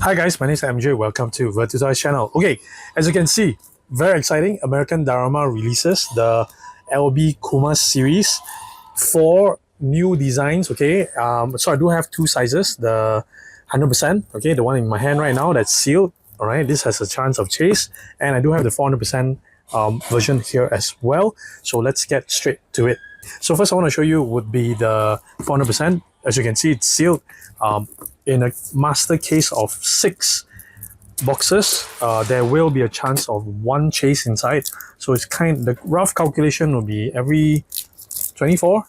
Hi guys, my name is MJ. Welcome to Virtuo's channel. Okay, as you can see, very exciting. American Diorama releases the LB Kuma series, 4 new designs. Okay, so I do have 2 sizes. The 100%, okay, the one in my hand right now that's sealed. All right, this has a chance of chase, and I do have the 400% version here as well. So let's get straight to it. So first I want to show you would be the 400%. As you can see, it's sealed in a master case of 6 boxes. There will be a chance of 1 chase inside. So it's the rough calculation will be every 24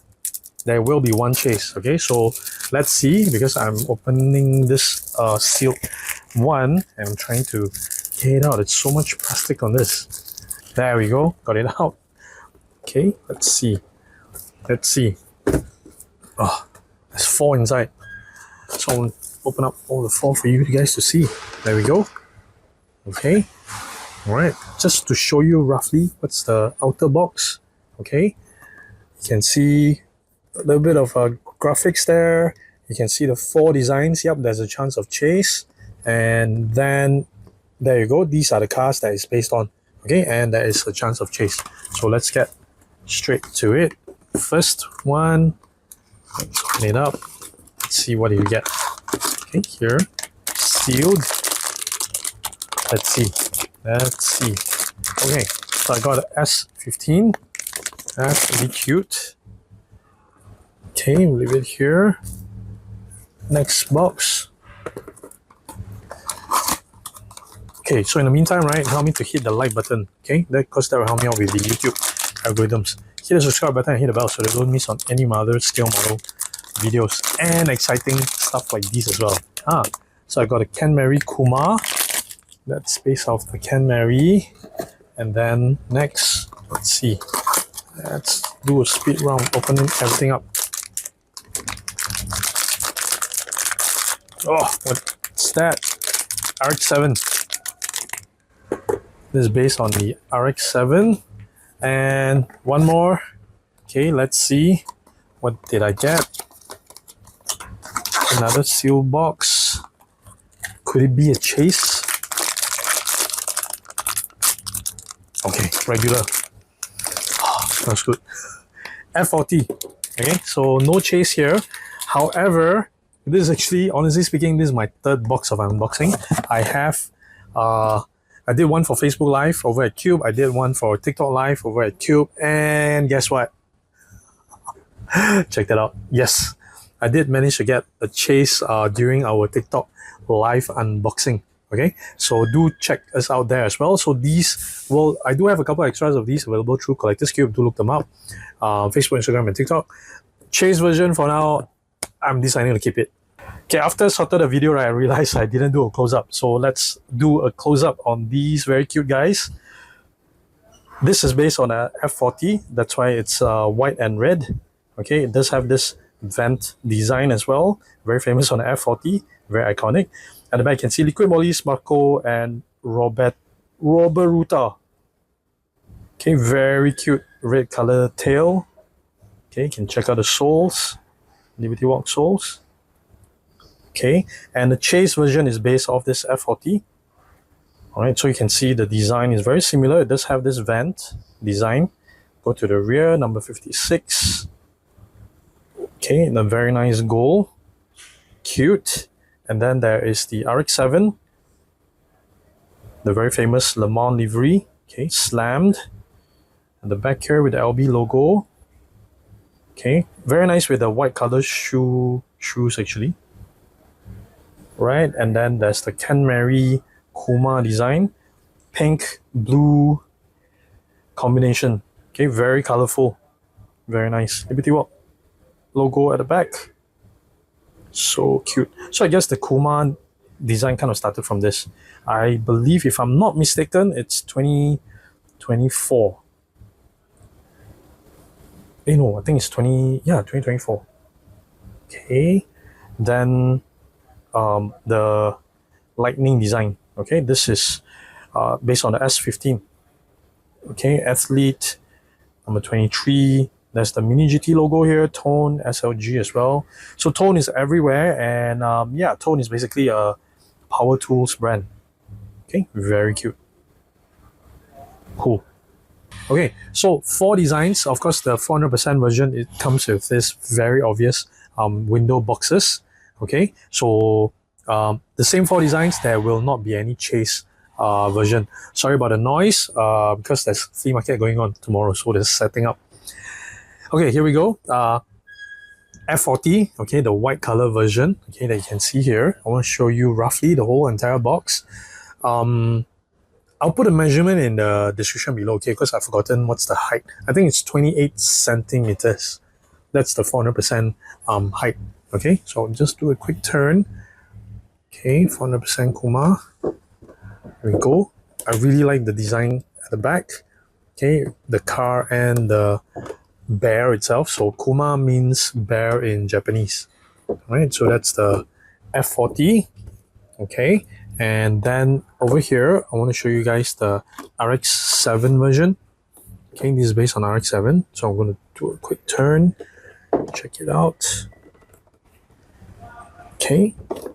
there will be 1 chase. Okay, so let's see, because I'm opening this sealed one and I'm trying to get it out. It's so much plastic on this. There we go, got it out. Okay, let's see. Oh, there's 4 inside. So I'll open up all the 4 for you guys to see. There we go. Okay. Alright, just to show you roughly what's the outer box. Okay. You can see a little bit of graphics there. You can see the 4 designs. Yep, there's a chance of chase. And then there you go. These are the cars that it's based on. Okay, and there is a chance of chase. So let's get straight to it. First one, let's open it up. Let's see what you get. Okay, here, sealed. Let's see. Okay, so I got an S15. That's really cute. Okay, we'll leave it here. Next box. Okay, so in the meantime, right, help me to hit the like button. Okay, because that will help me out with the YouTube algorithms. Hit the subscribe button and hit the bell so that you don't miss on any of my other scale model videos and exciting stuff like these as well. So I got a KENMERI Kuma. That's based off the KENMERI. And then next, let's see. Let's do a speed round, opening everything up. Oh, what's that? RX-7. This is based on the RX-7. And one more. Okay, let's see. What did I get? Another sealed box. Could it be a chase? Okay, regular. Oh, that's good. F40. Okay, so no chase here. However, this is actually, honestly speaking, this is my 3rd box of unboxing. I did one for Facebook Live over at Qube. I did one for TikTok Live over at Qube. And guess what? Check that out. Yes, I did manage to get a chase during our TikTok Live unboxing. Okay, so do check us out there as well. So these, well, I do have a couple extras of these available through Collectors Qube. Do look them up. Facebook, Instagram, and TikTok. Chase version for now, I'm deciding to keep it. Okay, after I sorted the video, right, I realized I didn't do a close-up. So let's do a close-up on these very cute guys. This is based on a F40. That's why it's white and red. Okay, it does have this vent design as well. Very famous on the F40. Very iconic. At the back, you can see Liquid Molly's, Marco, and Roberuta. Okay, very cute red color tail. Okay, you can check out the soles. Liberty Walk soles. Okay, and the chase version is based off this F40. Alright, so you can see the design is very similar. It does have this vent design. Go to the rear, number 56. Okay, and a very nice gold. Cute. And then there is the RX-7. The very famous Le Mans livery. Okay, slammed. And the back here with the LB logo. Okay, very nice with the white color shoes actually. Right, and then there's the KENMERI Kuma design. Pink, blue combination. Okay, very colorful. Very nice. Liberty Walk logo at the back. So cute. So I guess the Kuma design kind of started from this. I believe, if I'm not mistaken, it's 2024. No, I think it's 2024. Okay, then the lightning design. Okay, this is based on the S15. Okay, athlete number 23. There's the Mini GT logo here, Tone, SLG as well. So Tone is everywhere, and yeah, Tone is basically a Power Tools brand. Okay, very cute. Cool. Okay, so 4 designs. Of course, the 400% version, it comes with this very obvious window boxes. Okay, so the same 4 designs, there will not be any chase version. Sorry about the noise, because there's flea market going on tomorrow, so there's setting up. Okay, here we go. F40, okay, the white color version, okay, that you can see here. I want to show you roughly the whole entire box. I'll put a measurement in the description below, okay, because I've forgotten what's the height. I think it's 28 centimeters. That's the 400% height, okay? So I'll just do a quick turn. Okay, 400% Kuma. There we go. I really like the design at the back. Okay, the car and the bear itself. So Kuma means bear in Japanese. All right, so that's the F40. Okay, and then over here, I want to show you guys the RX-7 version. Okay, this is based on RX-7. So I'm going to do a quick turn. Check it out. Okay,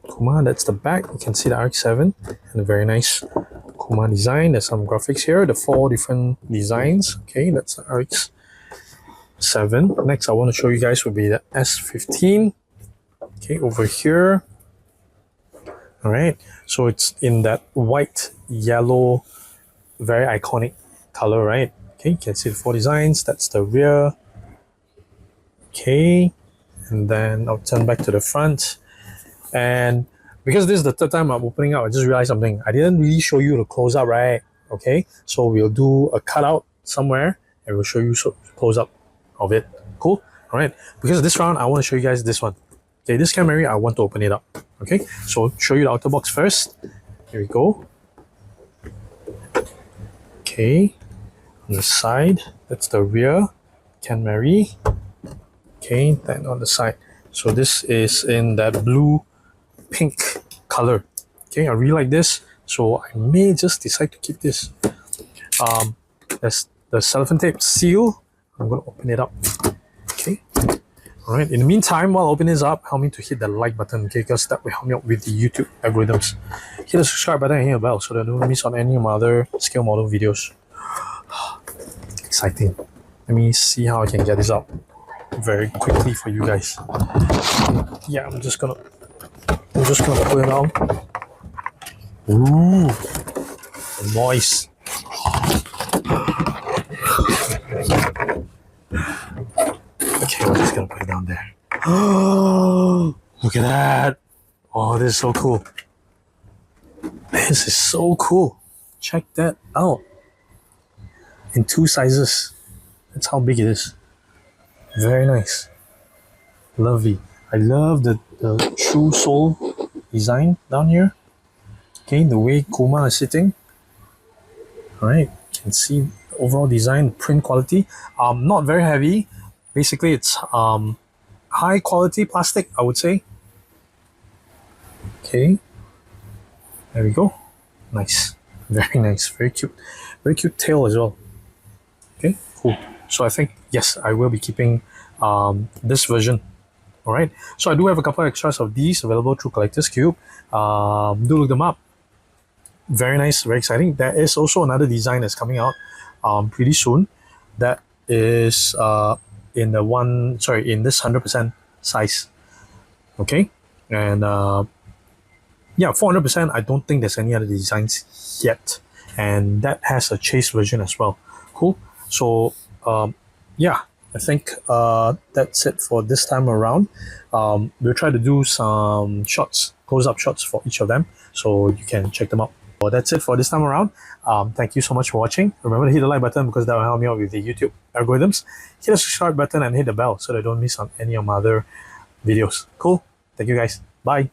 Kuma, that's the back. You can see the RX-7 and a very nice Kuma design. There's some graphics here, the 4 different designs. Okay, that's the RX-7. Next, I want to show you guys will be the S15. Okay, over here. All right, so it's in that white, yellow, very iconic color, right? Okay, you can see the 4 designs. That's the rear. Okay, and then I'll turn back to the front. And because this is the 3rd time I'm opening up, I just realized something. I didn't really show you the close-up, right? Okay, so we'll do a cutout somewhere and we'll show you close-up of it. Cool? All right, because this round, I want to show you guys this one. Okay, this KENMERI, I want to open it up. Okay, so I'll show you the outer box first. Here we go. Okay, on the side, that's the rear KENMERI. Okay, then on the side. So this is in that blue pink color. Okay, I really like this, so I may just decide to keep this. There's the cellophane tape seal. I'm going to open it up. Okay. Alright, in the meantime, while I open this up, help me to hit the like button, okay, because that will help me out with the YouTube algorithms. Hit the subscribe button and hit the bell so that you don't miss on any of my other scale model videos. Exciting. Let me see how I can get this up very quickly for you guys. Yeah, I'm just gonna pull it out. Ooh, the noise. Okay, we're just gonna put it down there. Oh, look at that. Oh, this is so cool. This is so cool. Check that out. In 2 sizes. That's how big it is. Very nice. Lovely. I love the true sole design down here. Okay, the way Kuma is sitting. Alright, you can see the overall design, print quality. Not very heavy. Basically, it's high quality plastic, I would say. Okay, there we go. Nice, very nice, very cute tail as well. Okay, cool. So I think yes, I will be keeping this version. All right. So I do have a couple of extras of these available through Collectors Qube. Do look them up. Very nice, very exciting. There is also another design that's coming out pretty soon. That is in this 100% size. Okay, and yeah, 400%. I don't think there's any other designs yet, and that has a chase version as well. Cool. So yeah, I think that's it for this time around. We'll try to do some shots, close-up shots for each of them, so you can check them out. Well, that's it for this time around. Thank you so much for watching. Remember to hit the like button because that will help me out with the YouTube algorithms. Hit the subscribe button and hit the bell so that you don't miss on any of my other videos. Cool. Thank you guys. Bye.